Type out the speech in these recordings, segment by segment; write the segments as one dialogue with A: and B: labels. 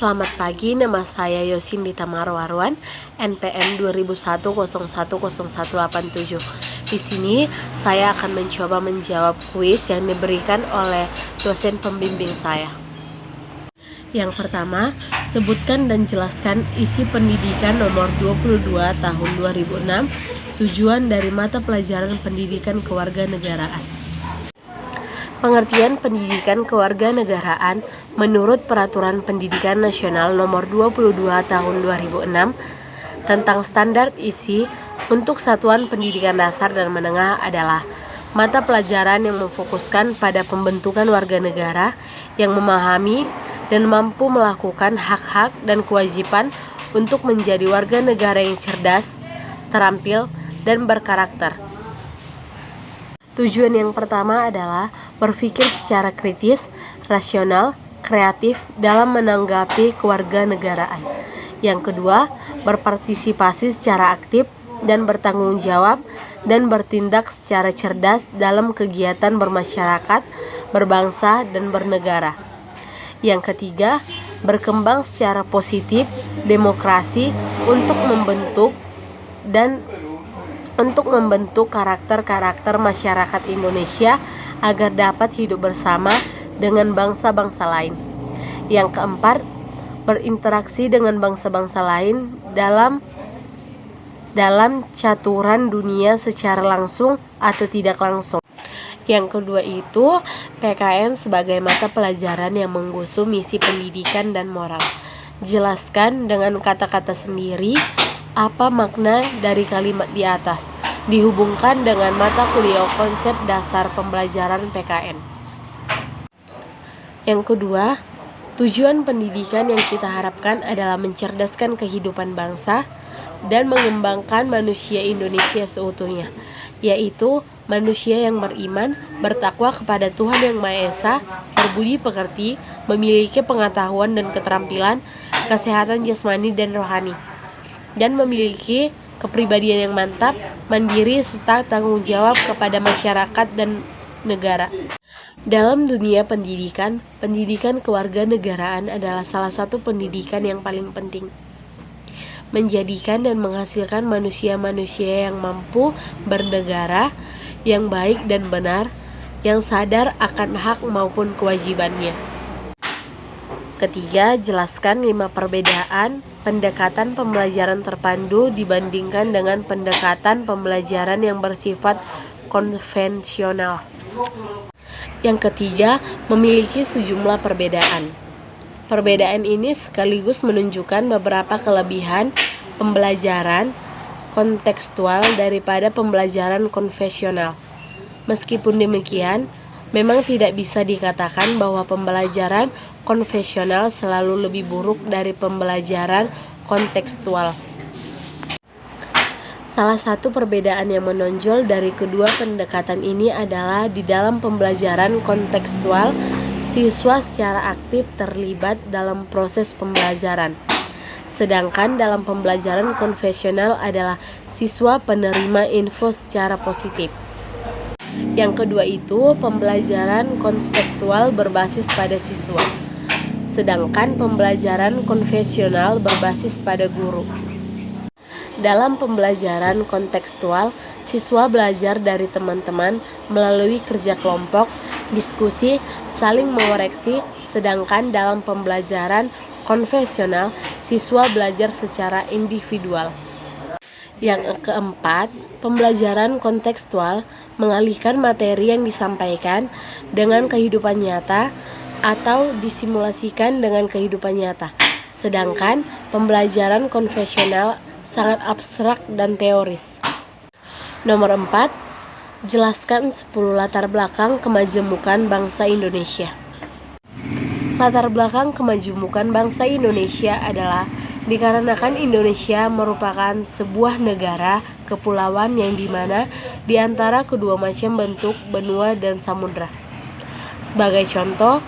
A: Selamat pagi, nama saya Yosindita Marwarwan, NPM 2001010187. Di sini saya akan mencoba menjawab kuis yang diberikan oleh dosen pembimbing saya. Yang pertama, sebutkan dan jelaskan isi pendidikan nomor 22 tahun 2006, tujuan dari mata pelajaran pendidikan kewarganegaraan. Pengertian pendidikan kewarganegaraan menurut Peraturan Pendidikan Nasional Nomor 22 Tahun 2006 tentang standar isi untuk satuan pendidikan dasar dan menengah adalah mata pelajaran yang memfokuskan pada pembentukan warga negara yang memahami dan mampu melakukan hak-hak dan kewajiban untuk menjadi warga negara yang cerdas, terampil, dan berkarakter. Tujuan yang pertama adalah berpikir secara kritis, rasional, kreatif dalam menanggapi kewarganegaraan. Yang kedua, berpartisipasi secara aktif dan bertanggung jawab dan bertindak secara cerdas dalam kegiatan bermasyarakat, berbangsa, dan bernegara. Yang ketiga, berkembang secara positif, demokrasi untuk membentuk karakter-karakter masyarakat Indonesia agar dapat hidup bersama dengan bangsa-bangsa lain. Yang keempat, berinteraksi dengan bangsa-bangsa lain dalam caturan dunia secara langsung atau tidak langsung. Yang kedua itu PKN sebagai mata pelajaran yang mengusung misi pendidikan dan moral. Jelaskan dengan kata-kata sendiri apa makna dari kalimat di atas, dihubungkan dengan mata kuliah konsep dasar pembelajaran PKN. Yang kedua, tujuan pendidikan yang kita harapkan adalah mencerdaskan kehidupan bangsa dan mengembangkan manusia Indonesia seutuhnya, yaitu manusia yang beriman, bertakwa kepada Tuhan Yang Maha Esa, berbudi pekerti, memiliki pengetahuan dan keterampilan, kesehatan jasmani dan rohani, dan memiliki kepribadian yang mantap, mandiri, serta tanggung jawab kepada masyarakat dan negara. Dalam dunia pendidikan kewarganegaraan adalah salah satu pendidikan yang paling penting. Menjadikan dan menghasilkan manusia-manusia yang mampu bernegara, yang baik dan benar, yang sadar akan hak maupun kewajibannya. Ketiga, jelaskan 5 perbedaan pendekatan pembelajaran terpandu dibandingkan dengan pendekatan pembelajaran yang bersifat konvensional. Yang ketiga, memiliki sejumlah perbedaan. Perbedaan ini sekaligus menunjukkan beberapa kelebihan pembelajaran kontekstual daripada pembelajaran konvensional. Meskipun demikian, memang tidak bisa dikatakan bahwa pembelajaran konvensional selalu lebih buruk dari pembelajaran kontekstual. Salah satu perbedaan yang menonjol dari kedua pendekatan ini adalah di dalam pembelajaran kontekstual, siswa secara aktif terlibat dalam proses pembelajaran. Sedangkan dalam pembelajaran konvensional adalah siswa penerima info secara positif. Yang kedua itu pembelajaran konseptual berbasis pada siswa, sedangkan pembelajaran konvensional berbasis pada guru. Dalam pembelajaran kontekstual, siswa belajar dari teman-teman melalui kerja kelompok, diskusi, saling mengoreksi, sedangkan dalam pembelajaran konvensional, siswa belajar secara individual. Yang keempat, pembelajaran kontekstual mengalihkan materi yang disampaikan dengan kehidupan nyata atau disimulasikan dengan kehidupan nyata. Sedangkan pembelajaran konvensional sangat abstrak dan teoris. Nomor 4, jelaskan 10 latar belakang kemajemukan bangsa Indonesia. Latar belakang kemajemukan bangsa Indonesia adalah dikarenakan Indonesia merupakan sebuah negara kepulauan yang dimana di antara kedua macam bentuk benua dan samudra. Sebagai contoh,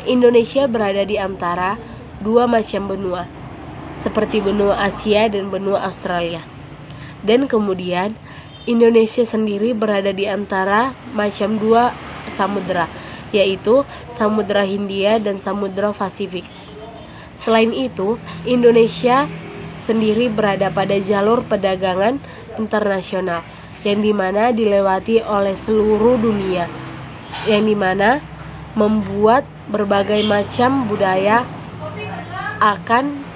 A: Indonesia berada di antara 2 macam benua, seperti benua Asia dan benua Australia. Dan kemudian Indonesia sendiri berada di antara macam 2 samudra, yaitu Samudra Hindia dan Samudra Pasifik. Selain itu, Indonesia sendiri berada pada jalur perdagangan internasional yang dimana dilewati oleh seluruh dunia, yang dimana membuat berbagai macam budaya akan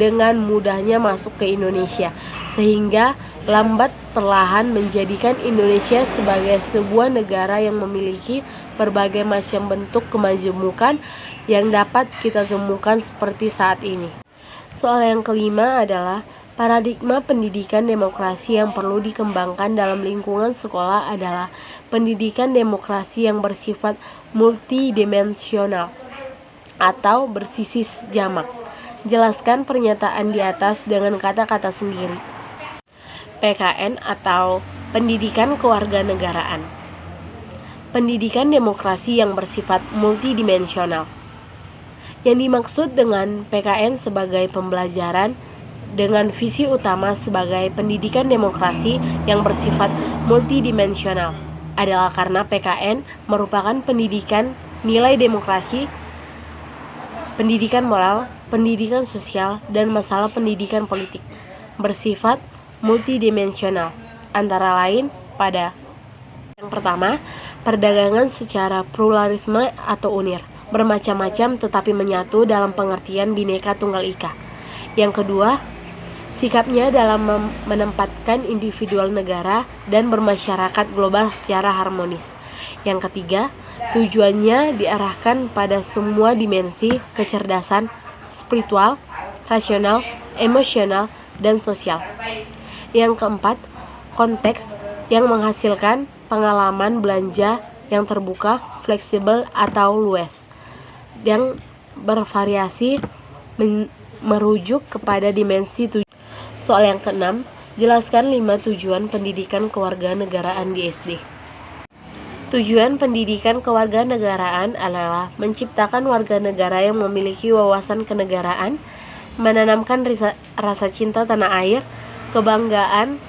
A: dengan mudahnya masuk ke Indonesia, sehingga lambat perlahan menjadikan Indonesia sebagai sebuah negara yang memiliki berbagai macam bentuk kemajemukan yang dapat kita temukan seperti saat ini. Soal yang kelima adalah paradigma pendidikan demokrasi yang perlu dikembangkan dalam lingkungan sekolah adalah pendidikan demokrasi yang bersifat multidimensional atau bersisis jamak. Jelaskan pernyataan di atas dengan kata-kata sendiri. PKN atau pendidikan kewarganegaraan. Pendidikan demokrasi yang bersifat multidimensional. Yang dimaksud dengan PKN sebagai pembelajaran dengan visi utama sebagai pendidikan demokrasi yang bersifat multidimensional adalah karena PKN merupakan pendidikan nilai demokrasi, pendidikan moral, pendidikan sosial, dan masalah pendidikan politik bersifat multidimensional, antara lain pada yang pertama, perdagangan secara pluralisme atau UNIR, bermacam-macam tetapi menyatu dalam pengertian Bhinneka Tunggal Ika. Yang kedua, sikapnya dalam menempatkan individual negara dan bermasyarakat global secara harmonis. Yang ketiga, tujuannya diarahkan pada semua dimensi kecerdasan spiritual, rasional, emosional, dan sosial. Yang keempat, konteks yang menghasilkan pengalaman belanja yang terbuka, fleksibel, atau luas, yang bervariasi merujuk kepada dimensi tujuan. Soal yang keenam, jelaskan 5 tujuan pendidikan kewarganegaraan di SD. Tujuan pendidikan kewarganegaraan adalah menciptakan warga negara yang memiliki wawasan kenegaraan, menanamkan rasa cinta tanah air, kebanggaan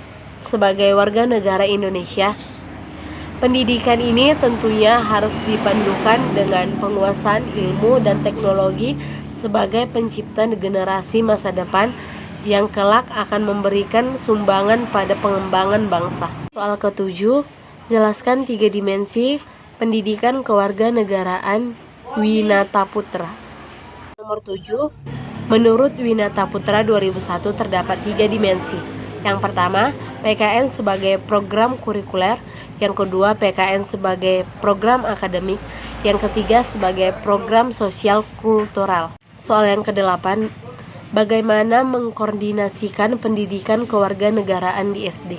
A: sebagai warga negara Indonesia. Pendidikan ini tentunya harus dipandukan dengan penguasaan ilmu dan teknologi sebagai pencipta generasi masa depan yang kelak akan memberikan sumbangan pada pengembangan bangsa. Soal ketujuh, jelaskan 3 dimensi pendidikan kewarganegaraan Winata Putra. Nomor 7, menurut Winata Putra 2001 terdapat 3 dimensi. Yang pertama, PKN sebagai program kurikuler. Yang kedua, PKN sebagai program akademik. Yang ketiga, sebagai program sosial kultural. Soal yang ke-8, bagaimana mengkoordinasikan pendidikan kewarganegaraan di SD?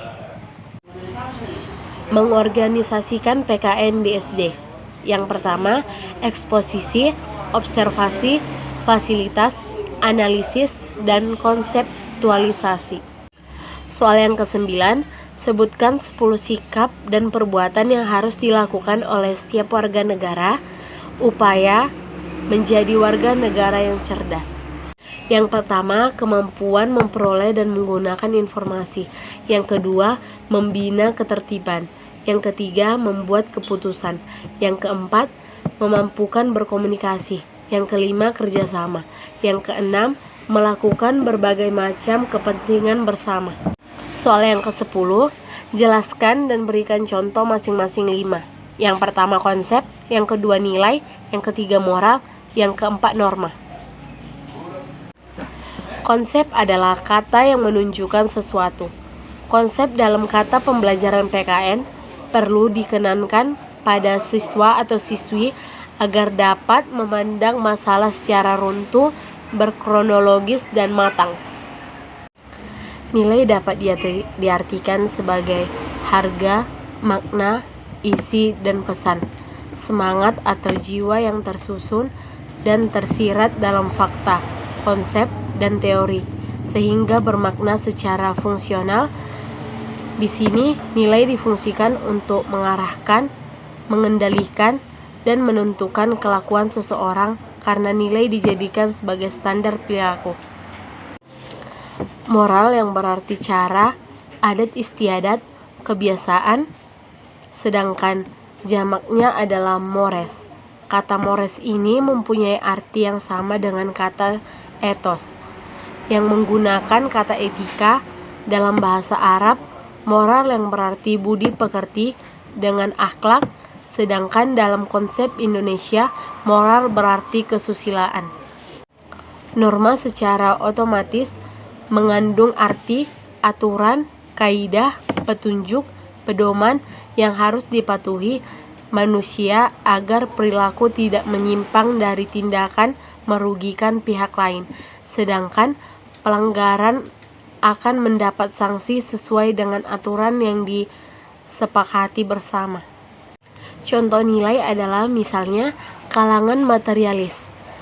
A: Mengorganisasikan PKN di SD. Yang pertama, eksposisi, observasi, fasilitas, analisis, dan konseptualisasi. Soal yang ke-9, sebutkan 10 sikap dan perbuatan yang harus dilakukan oleh setiap warga negara upaya menjadi warga negara yang cerdas. Yang pertama, kemampuan memperoleh dan menggunakan informasi. Yang kedua, membina ketertiban. Yang ketiga, membuat keputusan. Yang keempat, memampukan berkomunikasi. Yang kelima, kerjasama. Yang keenam, melakukan berbagai macam kepentingan bersama. Soal yang ke-10, jelaskan dan berikan contoh masing-masing 5. Yang pertama konsep, yang kedua nilai, yang ketiga moral, yang keempat norma. Konsep adalah kata yang menunjukkan sesuatu. Konsep dalam kata pembelajaran PKN perlu dikenankan pada siswa atau siswi agar dapat memandang masalah secara runtuh, berkronologis, dan matang. Nilai dapat diartikan sebagai harga, makna, isi, dan pesan, semangat atau jiwa yang tersusun dan tersirat dalam fakta, konsep, dan teori, sehingga bermakna secara fungsional. Di sini, nilai difungsikan untuk mengarahkan, mengendalikan, dan menentukan kelakuan seseorang karena nilai dijadikan sebagai standar perilaku. Moral yang berarti cara, adat istiadat, kebiasaan, sedangkan jamaknya adalah mores. Kata mores ini mempunyai arti yang sama dengan kata ethos, yang menggunakan kata etika dalam bahasa Arab, moral yang berarti budi pekerti dengan akhlak, sedangkan dalam konsep Indonesia, moral berarti kesusilaan. Norma secara otomatis mengandung arti, aturan, kaidah, petunjuk, pedoman yang harus dipatuhi manusia agar perilaku tidak menyimpang dari tindakan merugikan pihak lain, sedangkan pelanggaran akan mendapat sanksi sesuai dengan aturan yang disepakati bersama. Contoh nilai adalah misalnya kalangan materialis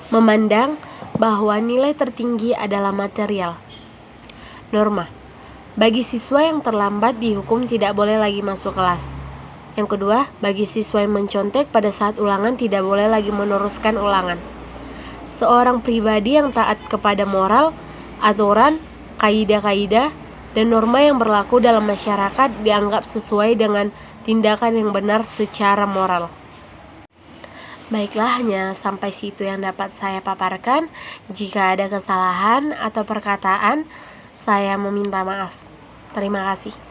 A: memandang bahwa nilai tertinggi adalah material. Norma, bagi siswa yang terlambat dihukum tidak boleh lagi masuk kelas. Yang kedua, bagi siswa yang mencontek pada saat ulangan tidak boleh lagi meneruskan ulangan. Seorang pribadi yang taat kepada moral, aturan, kaidah-kaidah, dan norma yang berlaku dalam masyarakat dianggap sesuai dengan tindakan yang benar secara moral. Baiklah, hanya sampai situ yang dapat saya paparkan. Jika ada kesalahan atau perkataan, saya meminta maaf. Terima kasih.